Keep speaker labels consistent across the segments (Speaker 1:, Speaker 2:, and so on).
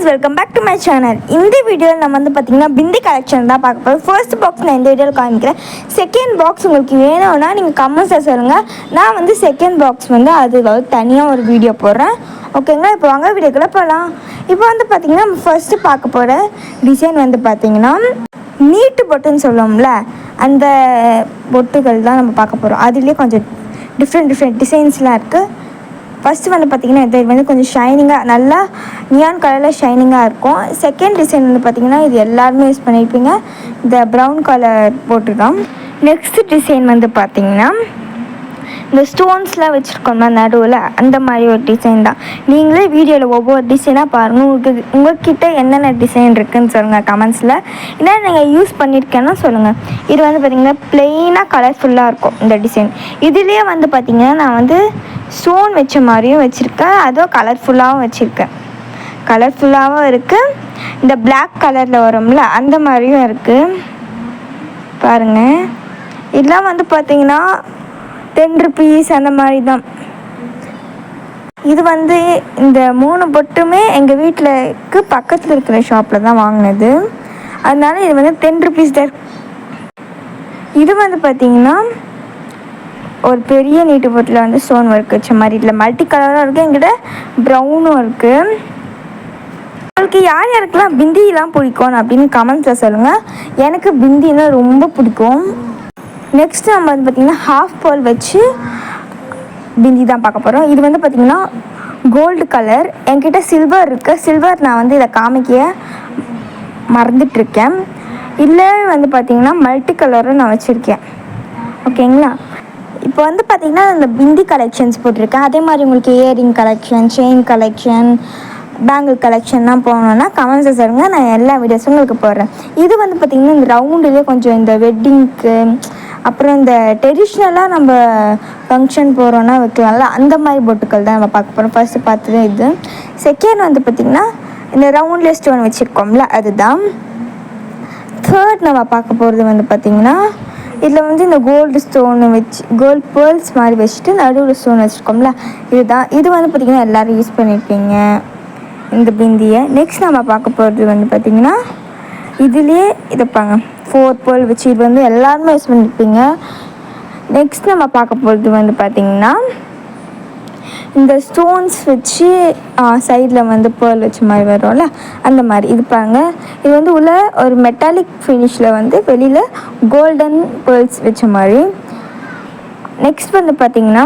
Speaker 1: Welcome back to my channel. இந்த வீடியோவில் நம்ம வந்து பார்த்திங்கன்னா பிந்தி கலெக்ஷன் தான் பார்க்க போகிறோம். ஃபர்ஸ்ட் பாக்ஸ் நான் இந்த வீடியோவில் காமிக்கிறேன். செகண்ட் பாக்ஸ் உங்களுக்கு வேணும்னா நீங்கள் கமெண்ட்ஸில் சொல்லுங்கள். நான் வந்து செகண்ட் பாக்ஸ் வந்து அது தனியாக ஒரு வீடியோ போடுறேன். ஓகேங்களா? இப்போ வாங்க வீடியோக்குள்ளே போகலாம். இப்போ வந்து பார்த்திங்கன்னா நம்ம ஃபர்ஸ்ட்டு பார்க்க போகிற டிசைன் வந்து பார்த்திங்கன்னா நீட்டு பொட்டுன்னு சொல்லுவோம்ல, அந்த பொட்டுகள் தான் நம்ம பார்க்க போகிறோம். அதுலேயே கொஞ்சம் டிஃப்ரெண்ட் டிசைன்ஸ்லாம் இருக்குது. ஃபஸ்ட்டு வந்து பார்த்திங்கன்னா இது வந்து கொஞ்சம் ஷைனிங்காக நல்லா நியான் கலரில் ஷைனிங்காக இருக்கும். செகண்ட் டிசைன் வந்து பார்த்திங்கன்னா இது எல்லாருமே யூஸ் பண்ணியிருப்பீங்க, இந்த ப்ரௌன் கலர் போட்டு தான். நெக்ஸ்ட் டிசைன் வந்து பார்த்திங்கன்னா இந்த ஸ்டோன்ஸ்லாம் வச்சுருக்கோம்னா நடுவில், அந்த மாதிரி ஒரு டிசைன் தான். நீங்களே வீடியோவில் ஒவ்வொரு டிசைனாக பாருங்கள். உங்கள்கிட்ட என்னென்ன டிசைன் இருக்குதுன்னு சொல்லுங்கள் கமெண்ட்ஸில். ஏன்னா நீங்கள் யூஸ் பண்ணியிருக்கேன்னா சொல்லுங்கள். இது வந்து பார்த்திங்கன்னா ப்ளெயினாக கலர்ஃபுல்லாக இருக்கும் இந்த டிசைன். இதுலேயே வந்து பார்த்திங்கன்னா நான் வந்து ஸ்டோன் வச்ச மாதிரியும் வச்சுருக்கேன், அதுவும் கலர்ஃபுல்லாகவும் வச்சுருக்கேன். கலர்ஃபுல்லாகவும் இருக்குது, இந்த பிளாக் கலரில் வரும்ல அந்த மாதிரியும் இருக்குது. பாருங்கள், இதெல்லாம் வந்து பார்த்திங்கன்னா 10 rupees அந்த மாதிரி தான். இது வந்து இந்த 3 பொட்டுமே எங்கள் வீட்டிலுக்கு பக்கத்தில் இருக்கிற ஷாப்பில் தான் வாங்கினது. அதனால இது வந்து 10 rupees தான். இது வந்து பார்த்திங்கன்னா ஒரு பெரிய நீட்டு பொட்டில் வந்து ஸ்டோன் ஒர்க் வச்ச மாதிரி, இதில் மல்டி கலராக இருக்குது, எங்கிட்ட ப்ரௌனும் இருக்குது. உங்களுக்கு யார் யாருக்கெல்லாம் பிந்திலாம் பிடிக்கும் அப்படின்னு கமெண்ட்ஸில் சொல்லுங்கள். எனக்கு பிந்தினா ரொம்ப பிடிக்கும். நெக்ஸ்ட் நம்ம வந்து பார்த்திங்கன்னா ஹாஃப் பேர்ல் வச்சு பிந்தி தான் பார்க்க போகிறோம். இது வந்து பார்த்திங்கன்னா கோல்டு கலர். என்கிட்ட சில்வர் இருக்குது. சில்வர் நான் வந்து இதை காமிக்க மறந்துட்டுருக்கேன். இல்லை வந்து பார்த்திங்கன்னா மல்டி கலரும் நான் வச்சுருக்கேன். ஓகேங்களா? இப்போ வந்து பார்த்திங்கன்னா இந்த பிந்தி கலெக்ஷன்ஸ் போட்டிருக்கேன். அதே மாதிரி உங்களுக்கு earring collection, chain collection, bangle கலெக்ஷன்லாம் போகணுன்னா கமெண்ட்ஸில் சொல்லுங்கள். நான் எல்லா வீடியோஸும் உங்களுக்கு போடுறேன். இது வந்து பார்த்திங்கன்னா இந்த ரவுண்டுலேயே கொஞ்சம் இந்த வெட்டிங்க்கு, அப்புறம் இந்த ட்ரெடிஷ்னலாக நம்ம ஃபங்க்ஷன் போகிறோன்னா வைக்கலாம்ல, அந்த மாதிரி பொட்டுக்கள் தான் நம்ம பார்க்க போகிறோம். ஃபஸ்ட்டு பார்த்தது இது. செகண்ட் வந்து பார்த்திங்கன்னா இந்த ரவுண்ட்லேயே ஸ்டோன் வச்சுருக்கோம்ல அதுதான். தேர்ட் நம்ம பார்க்க போகிறது வந்து பார்த்திங்கன்னா இதில் வந்து இந்த கோல்டு ஸ்டோனு வச்சு, கோல்டு பேர்ல்ஸ் மாதிரி வச்சுட்டு நடுவில் ஸ்டோன் வச்சுருக்கோம்ல இதுதான். இது வந்து பார்த்திங்கன்னா எல்லோரும் யூஸ் பண்ணியிருப்பீங்க இந்த பிந்தியை. நெக்ஸ்ட் நம்ம பார்க்க போகிறது வந்து பார்த்திங்கன்னா இதுலேயே இதைப்பாங்க 4 பேர்ல் வச்சு, இது வந்து எல்லாருமே யூஸ் பண்ணியிருப்பீங்க. நெக்ஸ்ட் நம்ம பார்க்க போகிறது வந்து பார்த்திங்கன்னா இந்த ஸ்டோன்ஸ் வச்சு சைடில் வந்து பேர்ல் வச்ச மாதிரி வரும்ல அந்த மாதிரி. இது பாருங்கள், இது வந்து உள்ள ஒரு மெட்டாலிக் ஃபினிஷில் வந்து வெளியில் கோல்டன் பேர்ல்ஸ் வச்ச மாதிரி. நெக்ஸ்ட் வந்து பார்த்திங்கன்னா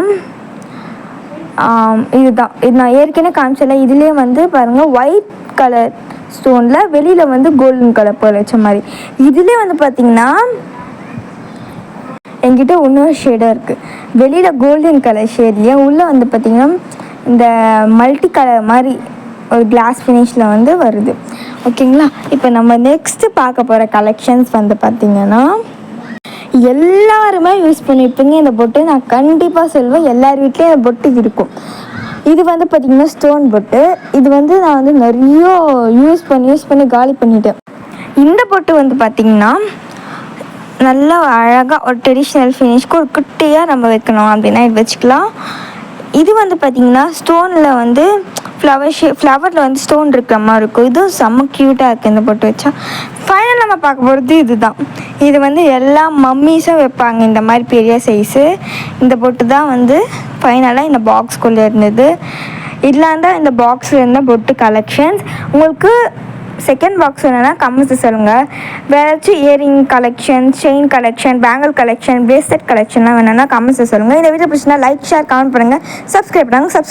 Speaker 1: இதுதான். இது நான் ஏற்கனவே காமிச்சல. இதுலேயே வந்து பாருங்கள் ஒயிட் கலர் ஸ்டோனில் வெளியில் வந்து கோல்டன் கலர் பேர்ல் வச்ச மாதிரி. இதுலேயே வந்து பார்த்திங்கன்னா என்கிட்ட இன்னொரு ஷேடாக இருக்குது. வெளியில் கோல்டன் கலர் ஷேட்லேயே உள்ளே வந்து பார்த்திங்கன்னா இந்த மல்டி கலர் மாதிரி ஒரு கிளாஸ் ஃபினிஷில் வந்து வருது. ஓகேங்களா? இப்போ நம்ம நெக்ஸ்ட்டு பார்க்க போகிற கலெக்ஷன்ஸ் வந்து பார்த்திங்கன்னா எல்லாருமே யூஸ் பண்ணியிருப்பீங்க இந்த பொட்டு. நான் கண்டிப்பாக சொல்வேன், எல்லார் வீட்லேயும் இந்த பொட்டு இருக்கும். இது வந்து பார்த்திங்கன்னா ஸ்டோன் பொட்டு. இது வந்து நான் வந்து நிறைய யூஸ் பண்ணி காலி பண்ணிட்டேன். இந்த பொட்டு வந்து பார்த்திங்கன்னா நல்லா அழகாக ஒரு ட்ரெடிஷ்னல் ஃபினிஷ்க்கு ஒரு குட்டியாக நம்ம வைக்கணும் அப்படின்னா இது வச்சுக்கலாம். இது வந்து பார்த்திங்கன்னா ஸ்டோனில் வந்து ஃப்ளவரில் வந்து ஸ்டோன் இருக்கிற மாதிரி இருக்கும். இதுவும் செம்ம க்யூட்டாக இருக்குது இந்த பொட்டு வச்சா. ஃபைனல் நம்ம பார்க்க போகிறது இது தான். இது வந்து எல்லா மம்மிஸும் வைப்பாங்க இந்த மாதிரி பெரிய சைஸு. இந்த பொட்டு தான் வந்து ஃபைனலாக இந்த பாக்ஸ்குள்ளே இருந்தது. இதெல்லாம் தான் இந்த பாக்ஸில் இருந்த பொட்டு கலெக்ஷன்ஸ். உங்களுக்கு செகண்ட் பாக்ஸ் என்னென்னா கமெண்ட்ஸ் சொல்லுங்கள். வேறு ஏதாச்சும் earring collection, chain collection, bangle collection, bracelet கலெக்ஷன்லாம் வேணும்னா கமெண்ட்ஸை சொல்லுங்கள். இந்த வீடியோ பிடிச்சினா லைக், ஷேர், கமெண்ட் பண்ணுங்கள். சப்ஸ்கிரைப் பண்ணுங்கள்.